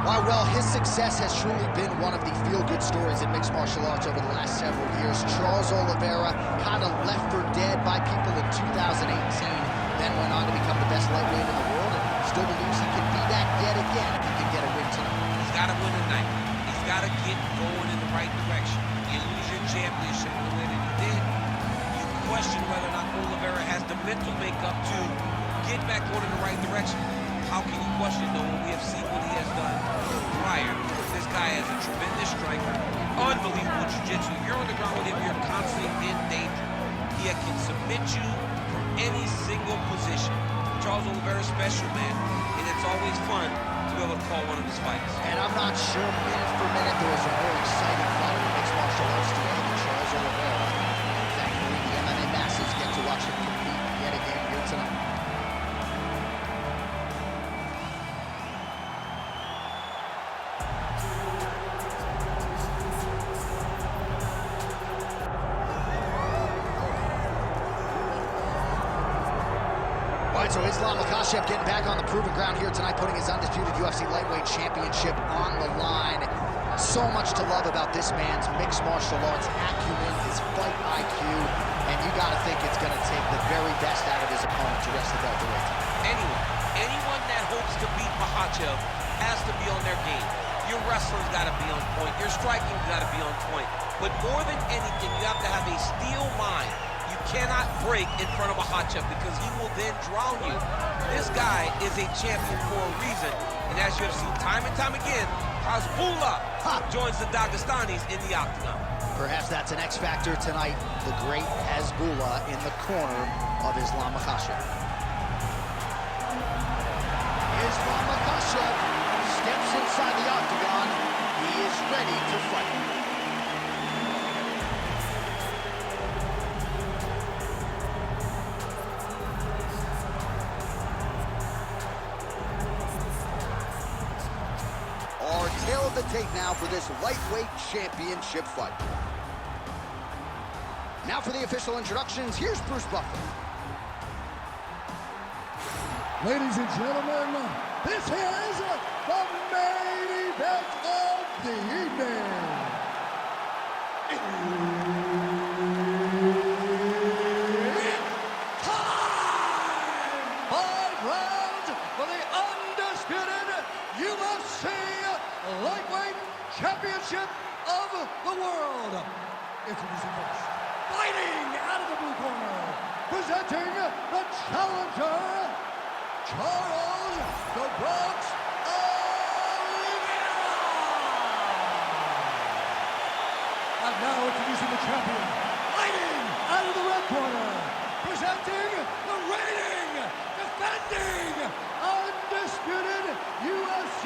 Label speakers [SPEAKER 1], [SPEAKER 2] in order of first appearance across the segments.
[SPEAKER 1] Well, his success has truly been one of the feel-good stories in mixed martial arts over the last several years. Charles Olivera kind of left for dead by people in 2018, then went on to become the best lightweight in the world, and still believes he can be that yet again if he can get a win tonight.
[SPEAKER 2] He's got to win tonight. He's got to get going in the right direction. You lose your championship the way that you did, you question whether or not Olivera has the mental makeup to get back going in the right direction. How can you question, though, when we have seen what he has done prior? This guy has a tremendous striker, unbelievable jiu-jitsu. You're on the ground with him, you're constantly in danger. He can submit you from any single position. Charles Olivera's special, man, and it's always fun to be able to call one of his fights.
[SPEAKER 1] And I'm not sure minute for minute there was a more exciting fight in mixed martial arts today than Charles Olivera. And thankfully, the MMA masses get to watch him compete yet again here tonight. So Islam Makhachev getting back on the proving ground here tonight, putting his undisputed UFC lightweight championship on the line. So much to love about this man's mixed martial arts acumen, his fight IQ, and you got to think it's going to take the very best out of his opponent to wrest the belt away.
[SPEAKER 2] Anyone that hopes to beat Makhachev has to be on their game. Your wrestling's got to be on point. Your striking's got to be on point. But more than anything, you have to have a steel mind. You cannot break in front of Makhachev because he will then drown you. This guy is a champion for a reason. And as you have seen time and time again, Hasbullah joins the Dagestanis in the Octagon.
[SPEAKER 1] Perhaps that's an X factor tonight. The great Hasbullah in the corner of Islam Makhachev. Islam Makhachev steps inside the Octagon. He is ready to fight. Tail of the tape now for this lightweight championship fight. Now for the official introductions, here's Bruce Buffer.
[SPEAKER 3] Ladies and gentlemen, this is the main event of the evening. It's time! 5 rounds for the undisputed UFC lightweight championship of the world. Introducing first, fighting out of the blue corner, presenting the challenger, Charles "The Bronx" Olivera. And now introducing the champion, fighting out of the red corner, presenting the reigning, defending, undisputed UFC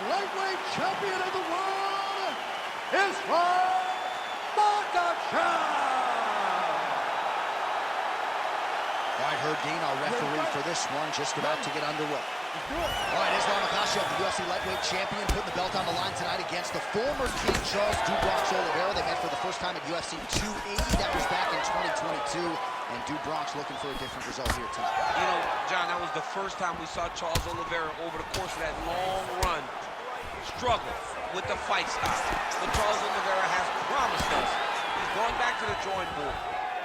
[SPEAKER 3] lightweight champion of the world, Islam Makhachev.
[SPEAKER 1] All right, Dean, our referee for this one, just about to get underway. All right, Islam Makhachev, the UFC lightweight champion, putting the belt on the line tonight against the former King Charles "Du Bronx" Olivera. They met for the first time at UFC 280. That was back in 2022. And Du Bronx looking for a different result here tonight.
[SPEAKER 2] You know, John, that was the first time we saw Charles Olivera over the course of that long run struggle with the fight style. But Charles Olivera has promised us he's going back to the drawing board.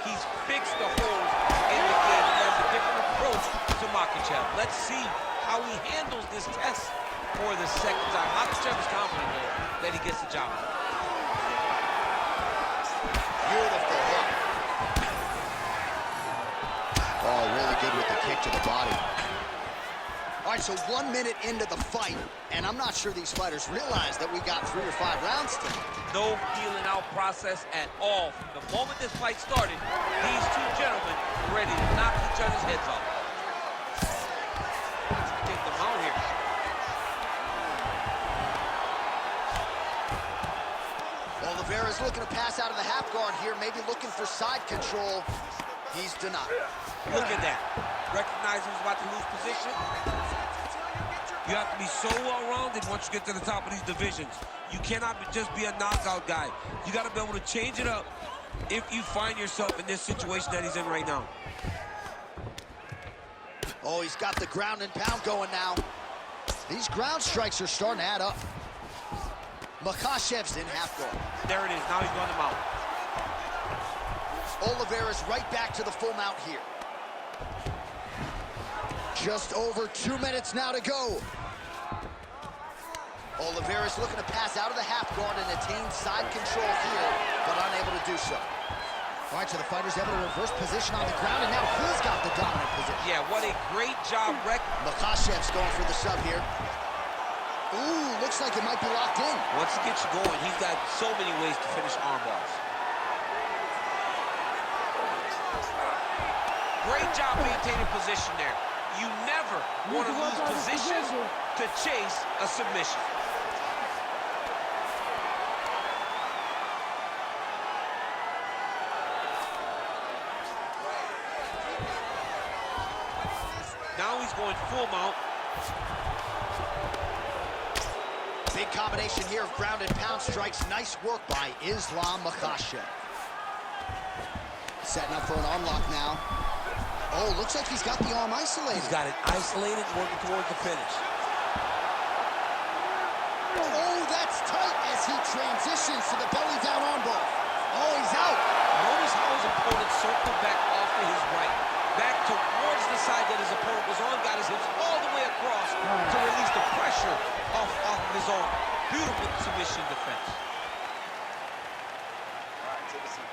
[SPEAKER 2] He's fixed the holes in the game. He has a different approach to Makhachev. Let's see how he handles this test for the second time. Makhachev is confident, though, that he gets the job.
[SPEAKER 1] Beautiful hook. Oh, really good with the kick to the body. All right, so 1 minute into the fight, and I'm not sure these fighters realize that we got 3 or 5 rounds tonight.
[SPEAKER 2] No feeling out process at all. From the moment this fight started, these two gentlemen were ready to knock each other's heads off. Take them out here.
[SPEAKER 1] Olivera's looking to pass out of the half guard here, maybe looking for side control. He's denied.
[SPEAKER 2] Look at that. Recognize he's about to lose position. You have to be so well-rounded once you get to the top of these divisions. You cannot just be a knockout guy. You got to be able to change it up if you find yourself in this situation that he's in right now.
[SPEAKER 1] Oh, he's got the ground and pound going now. These ground strikes are starting to add up. Makhachev's in half guard.
[SPEAKER 2] There it is. Now he's going to mount.
[SPEAKER 1] Olivera's right back to the full mount here. Just over 2 minutes now to go. Olivera's looking to pass out of the half guard and attain side control here, but unable to do so. All right, so the fighter's able to reverse position on the ground, and now he's got the dominant position.
[SPEAKER 2] Yeah, what a great job, Rec.
[SPEAKER 1] Makhachev's going for the sub here. Ooh, looks like it might be locked in.
[SPEAKER 2] Once he gets you going, he's got so many ways to finish arm bars. Great job maintaining position there. You never want to lose position to chase a submission. Now he's going full mount.
[SPEAKER 1] Big combination here of ground and pound strikes. Nice work by Islam Makhachev. Setting up for an arm lock now. Oh, looks like he's got the arm isolated.
[SPEAKER 2] He's got it isolated, working towards the finish.
[SPEAKER 1] Oh, that's tight as he transitions to the belly down armbar. Oh, he's out.
[SPEAKER 2] Notice how his opponent circled back off to his right. Back towards the side that his opponent was on, got his hips all the way across to release the pressure off of his arm. Beautiful submission defense.
[SPEAKER 4] All right, take a seat.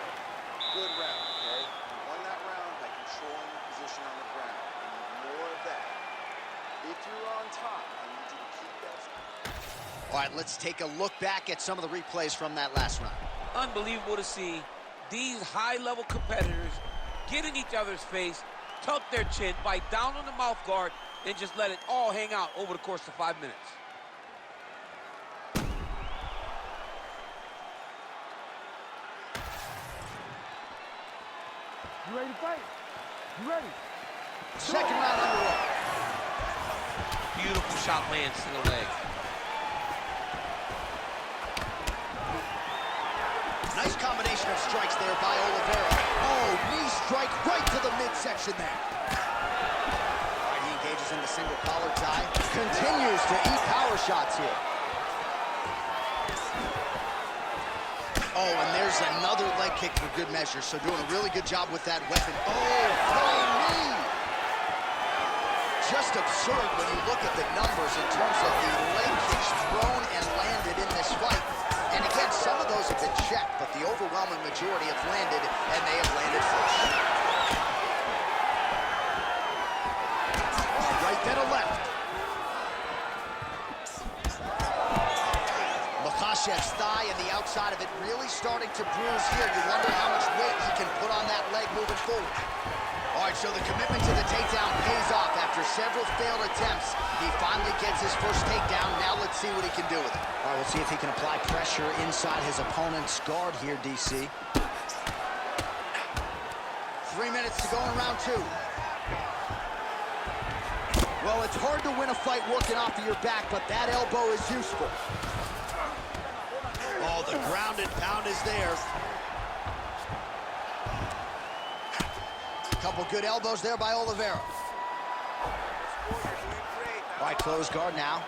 [SPEAKER 4] Good round, okay? You won that round by controlling the position on the ground. You need more of that. If you're on top, I need you to keep that.
[SPEAKER 1] All right, let's take a look back at some of the replays from that last round.
[SPEAKER 2] Unbelievable to see these high-level competitors get in each other's face, tuck their chin, bite down on the mouth guard, and just let it all hang out over the course of 5 minutes.
[SPEAKER 3] You ready to fight? You ready?
[SPEAKER 1] Second round underway.
[SPEAKER 2] Beautiful shot lands to the leg.
[SPEAKER 1] Nice combination of strikes there by Olivera. Oh, knee strike right to the midsection there. All right, he engages in the single collar tie. Continues to eat power shots here. Oh, and there's another leg kick for good measure. So doing a really good job with that weapon. Oh, flying knee. Just absurd when you look at the numbers in terms of the leg kicks thrown and landed in this fight. And again, some of those have been checked, but the overwhelming majority have landed, and they have landed flush. Right, then a left. Makhachev's thigh and the outside of it really starting to bruise here. You wonder how much weight he can put on that leg moving forward. All right, so the commitment to the takedown pays off. After several failed attempts, he finally gets his first takedown. Now let's see what he can do with it. All right, we'll see if he can apply pressure inside his opponent's guard here, DC. 3 minutes to go in round two. Well, it's hard to win a fight working off of your back, but that elbow is useful. Oh, the ground and pound is there. Couple good elbows there by Olivera. All right, closed guard now.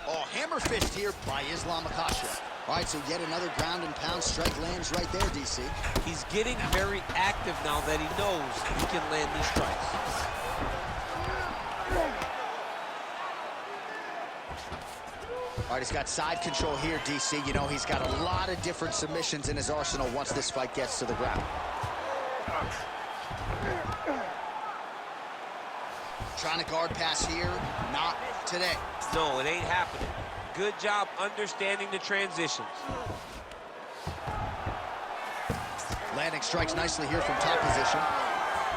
[SPEAKER 1] Oh, hammer fist here by Islam Makhachev. All right, so yet another ground and pound strike lands right there, DC.
[SPEAKER 2] He's getting very active now that he knows he can land these strikes.
[SPEAKER 1] All right, he's got side control here, DC. You know, he's got a lot of different submissions in his arsenal once this fight gets to the ground. Trying to guard pass here, not today.
[SPEAKER 2] No, it ain't happening. Good job understanding the transitions.
[SPEAKER 1] Landing strikes nicely here from top position.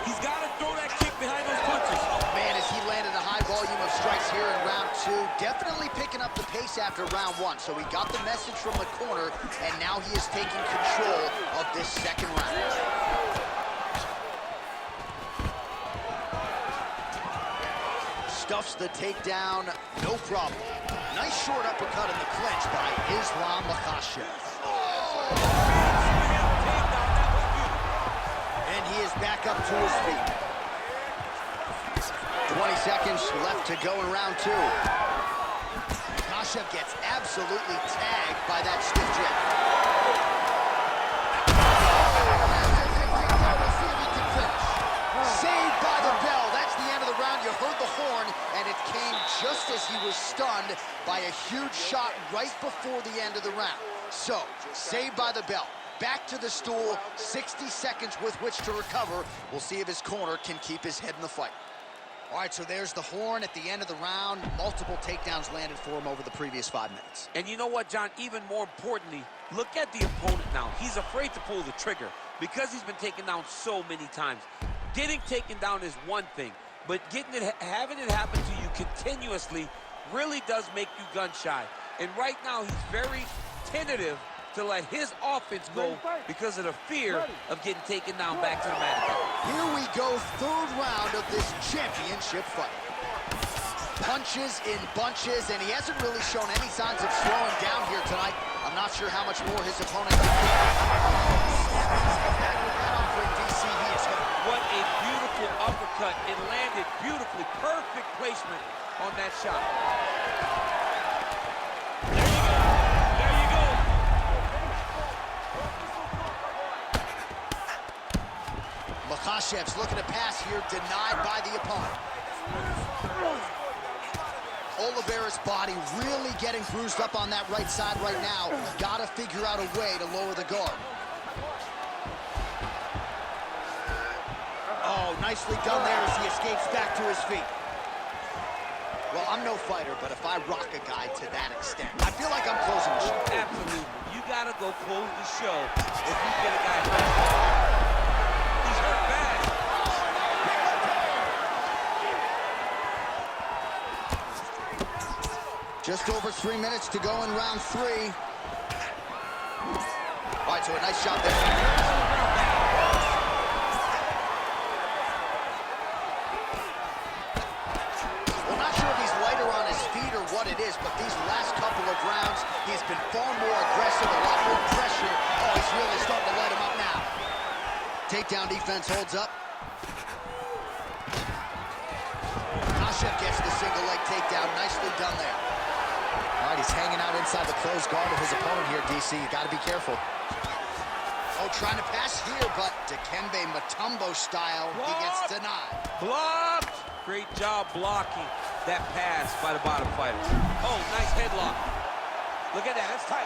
[SPEAKER 2] He's got to throw that kick behind those punches.
[SPEAKER 1] Man, as he landed a high volume of strikes here in round two, definitely picking up the pace after round one. So he got the message from the corner, and now he is taking control of this second round. Stuffs the takedown, no problem. Nice short uppercut in the clinch by Islam Makhachev. And he is back up to his feet. 20 seconds left to go in round 2. Makhachev gets absolutely tagged by that stiff jab. We'll see if he can finish. Saved by the bell. That's the end of the round. You heard the horn, and it came just as he was stunned by a huge shot right before the end of the round. So, saved by the bell. Back to the stool, 60 seconds with which to recover. We'll see if his corner can keep his head in the fight. All right, so there's the horn at the end of the round. Multiple takedowns landed for him over the previous 5 minutes.
[SPEAKER 2] And you know what, John? Even more importantly, look at the opponent now. He's afraid to pull the trigger because he's been taken down so many times. Getting taken down is one thing, but having it happen to you continuously really does make you gun-shy. And right now, he's very tentative to let his offense go because of the fear of getting taken down back to the mat.
[SPEAKER 1] Here we go, 3rd round of this championship fight. Punches in bunches, and he hasn't really shown any signs of slowing down here tonight. I'm not sure how much more his opponent can do.
[SPEAKER 2] What a beautiful uppercut. It landed beautifully. Perfect placement on that shot.
[SPEAKER 1] Makhachev's looking to pass here, denied by the opponent. Olivera's body really getting bruised up on that right side right now. Gotta figure out a way to lower the guard. Oh, nicely done there as he escapes back to his feet. Well, I'm no fighter, but if I rock a guy to that extent, I feel like I'm closing the show.
[SPEAKER 2] Absolutely. You gotta go close the show if you get a guy hurt. He's hurt bad.
[SPEAKER 1] Just over 3 minutes to go in round 3. All right, so a nice shot there. What it is, but these last couple of rounds, he's been far more aggressive, a lot more pressure. Oh, he's really starting to light him up now. Takedown defense holds up. Makhachev gets the single leg takedown. Nicely done there. All right, he's hanging out inside the closed guard of his opponent here, DC. You got to be careful. Oh, trying to pass here, but Dikembe Mutombo style, he gets denied.
[SPEAKER 2] Blocked! Great job blocking that pass by the bottom fighters. Oh, nice headlock. Look at that, that's tight.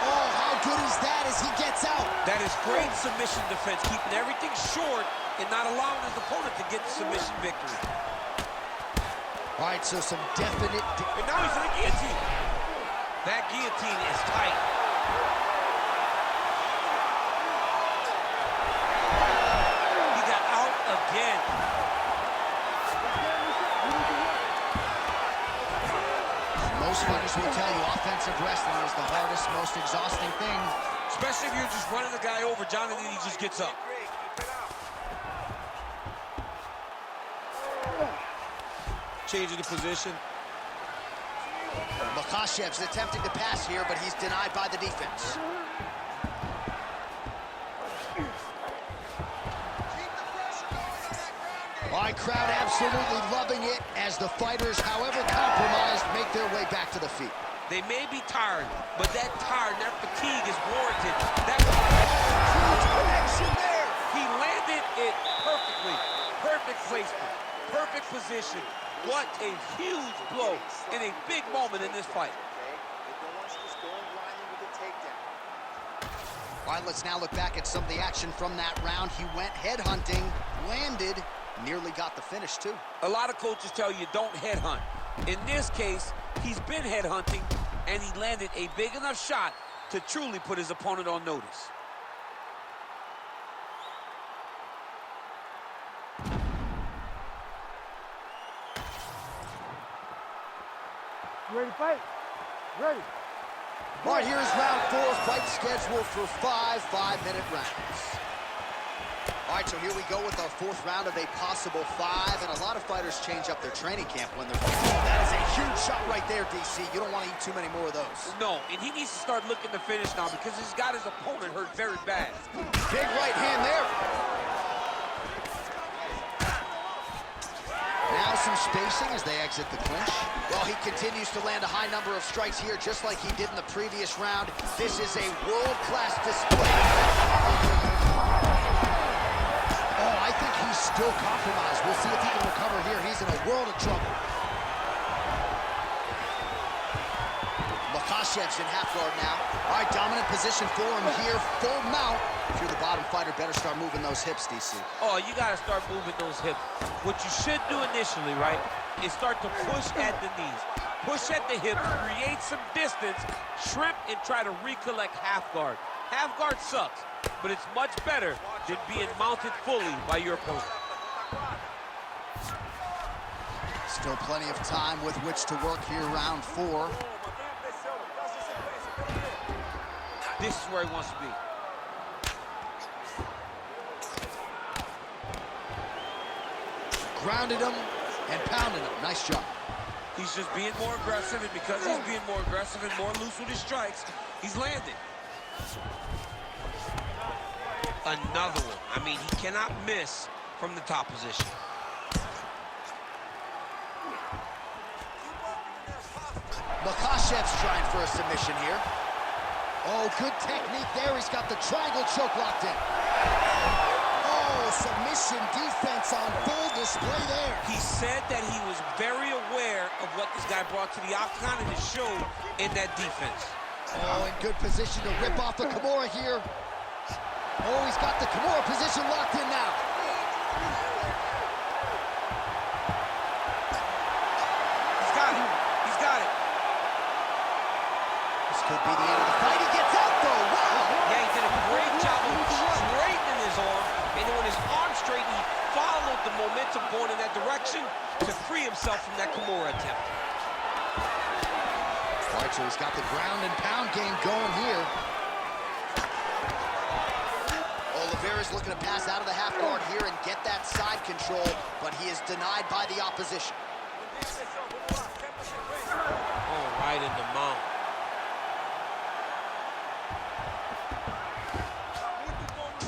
[SPEAKER 1] Oh, how good is that as he gets out?
[SPEAKER 2] That is great submission defense, keeping everything short and not allowing his opponent to get the submission victory.
[SPEAKER 1] All right, so some definite...
[SPEAKER 2] And now he's in the guillotine. That guillotine is tight. He got out again.
[SPEAKER 1] Most fighters will tell you offensive wrestling is the hardest, most exhausting thing.
[SPEAKER 2] Especially if you're just running the guy over, John, and then he just gets up. Changing the position.
[SPEAKER 1] Makhachev's attempting to pass here, but he's denied by the defense. All right, crowd absolutely loving it as the fighters, however compromised, make their way back to the feet.
[SPEAKER 2] They may be tired, but that tired, that fatigue is warranted. That
[SPEAKER 1] Huge connection there.
[SPEAKER 2] He landed it perfectly. Perfect placement, perfect position. What a huge blow in a big moment in this fight.
[SPEAKER 1] All right, let's now look back at some of the action from that round. He went headhunting, landed, nearly got the finish, too.
[SPEAKER 2] A lot of coaches tell you don't headhunt. In this case, he's been headhunting, and he landed a big enough shot to truly put his opponent on notice.
[SPEAKER 3] Ready to fight? Ready.
[SPEAKER 1] All right, here's round 4, fight scheduled for 5 5-minute rounds. All right, so here we go with our 4th round of a possible 5, and a lot of fighters change up their training camp when they're fighting. That is a huge shot right there, DC. You don't want to eat too many more of those.
[SPEAKER 2] No, and he needs to start looking to finish now because he's got his opponent hurt very bad.
[SPEAKER 1] Big right hand there. some spacing as they exit the clinch. Well, he continues to land a high number of strikes here, just like he did in the previous round. This is a world-class display. Oh, I think he's still compromised. We'll see if he can recover here. He's in a world of trouble. Makhachev's in half guard now. All right, dominant position for him here. Full mount. If you're the bottom fighter, better start moving those hips, DC.
[SPEAKER 2] Oh, you got to start moving those hips. What you should do initially, right, is start to push at the knees. Push at the hips, create some distance, shrimp, and try to recollect half guard. Half guard sucks, but it's much better than being mounted fully by your opponent.
[SPEAKER 1] Still plenty of time with which to work here, round 4.
[SPEAKER 2] This is where he wants to be.
[SPEAKER 1] Grounded him and pounded him. Nice job.
[SPEAKER 2] He's just being more aggressive, and because he's being more aggressive and more loose with his strikes, he's landing. Another one. I mean, he cannot miss from the top position.
[SPEAKER 1] Makhachev's trying for a submission here. Oh, good technique there. He's got the triangle choke locked in. Oh, submission defense on full display there.
[SPEAKER 2] He said that he was very aware of what this guy brought to the Octagon, and it showed in that defense.
[SPEAKER 1] Oh, in good position to rip off the Kimura here. Oh, he's got the Kimura position locked in now.
[SPEAKER 2] He's got it. He's got it.
[SPEAKER 1] This could be the end of the fight. He gets out, though. Wow.
[SPEAKER 2] Yeah, he did a great job of straightening his arm, and then when his arm straightened, he followed the momentum going in that direction to free himself from that Kimura attempt.
[SPEAKER 1] All right, so he's got the ground and pound game going here. Olivera's looking to pass out of the half guard here and get that side control, but he is denied by the opposition.
[SPEAKER 2] Oh, right in the mount.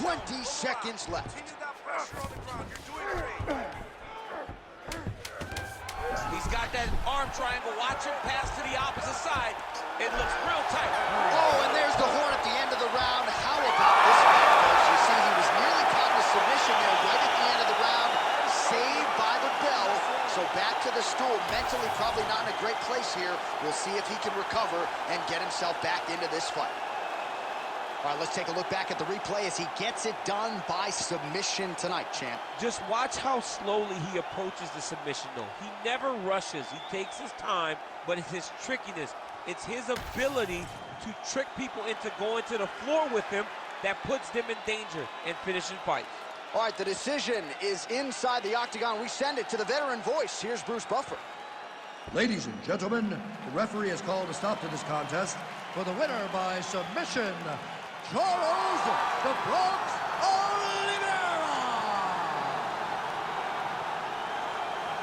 [SPEAKER 1] 20 seconds left.
[SPEAKER 2] He's got that arm triangle. Watch him pass to the opposite side. It looks real tight.
[SPEAKER 1] Oh, and there's the horn at the end of the round. How about this fight, folks? You see, he was nearly caught in a submission there right at the end of the round. Saved by the bell. So back to the stool. Mentally probably not in a great place here. We'll see if he can recover and get himself back into this fight. All right, let's take a look back at the replay as he gets it done by submission tonight, champ.
[SPEAKER 2] Just watch how slowly he approaches the submission, though. He never rushes. He takes his time, but it's his trickiness. It's his ability to trick people into going to the floor with him that puts them in danger and finishing fights.
[SPEAKER 1] All right, the decision is inside the Octagon. We send it to the veteran voice. Here's Bruce Buffer.
[SPEAKER 3] Ladies and gentlemen, the referee has called a stop to this contest for the winner by submission, Charles "The Bronx" Olivera.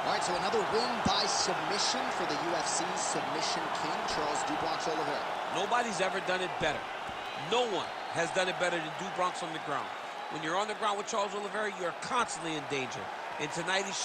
[SPEAKER 1] All right, so another win by submission for the UFC's submission king, Charles "Do Bronx" Olivera.
[SPEAKER 2] Nobody's ever done it better. No one has done it better than Do Bronx on the ground. When you're on the ground with Charles Olivera, you're constantly in danger. And tonight he